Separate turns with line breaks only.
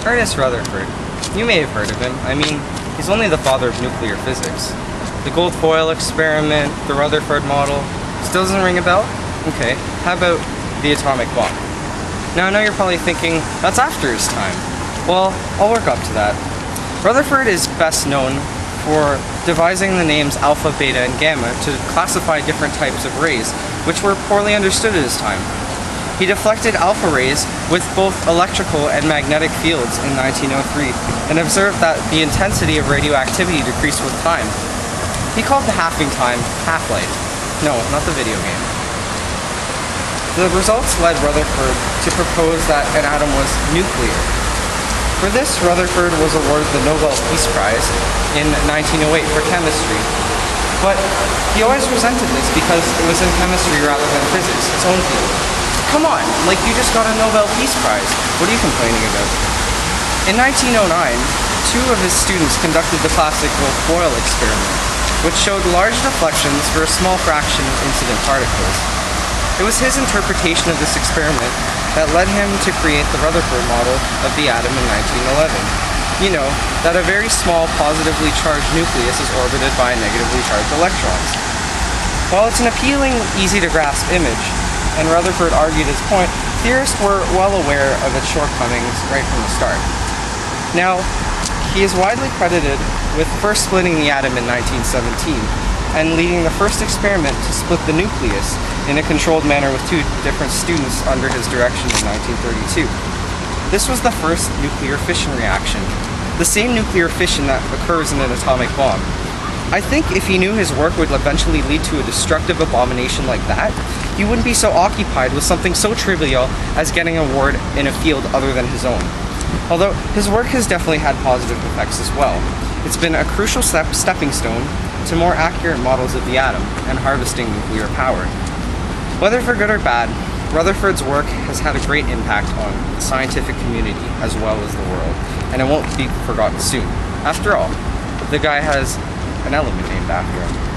Ernest Rutherford. You may have heard of him. I mean, he's only the father of nuclear physics. The gold foil experiment, the Rutherford model. Still doesn't ring a bell? Okay, how about the atomic bomb? Now I know you're probably thinking, that's after his time. Well, I'll work up to that. Rutherford is best known for devising the names alpha, beta, and gamma to classify different types of rays, which were poorly understood at his time. He deflected alpha rays with both electrical and magnetic fields in 1903 and observed that the intensity of radioactivity decreased with time. He called the halving time half-life. No, not the video game. The results led Rutherford to propose that an atom was nuclear. For this, Rutherford was awarded the Nobel Peace Prize in 1908 for chemistry. But he always resented this because it was in chemistry rather than physics, its own field. Come on, like you just got a Nobel Peace Prize. What are you complaining about? In 1909, two of his students conducted the classical foil experiment, which showed large deflections for a small fraction of incident particles. It was his interpretation of this experiment that led him to create the Rutherford model of the atom in 1911. You know, that a very small positively charged nucleus is orbited by negatively charged electrons. While it's an appealing, easy-to-grasp image, and Rutherford argued his point, theorists were well aware of its shortcomings right from the start. Now, he is widely credited with first splitting the atom in 1917 and leading the first experiment to split the nucleus in a controlled manner with two different students under his direction in 1932. This was the first nuclear fission reaction, the same nuclear fission that occurs in an atomic bomb. I think if he knew his work would eventually lead to a destructive abomination like that, he wouldn't be so occupied with something so trivial as getting an award in a field other than his own. Although his work has definitely had positive effects as well. It's been a crucial stepping stone to more accurate models of the atom and harvesting nuclear power. Whether for good or bad, Rutherford's work has had a great impact on the scientific community as well as the world, and it won't be forgotten soon. After all, the guy has an element named after him.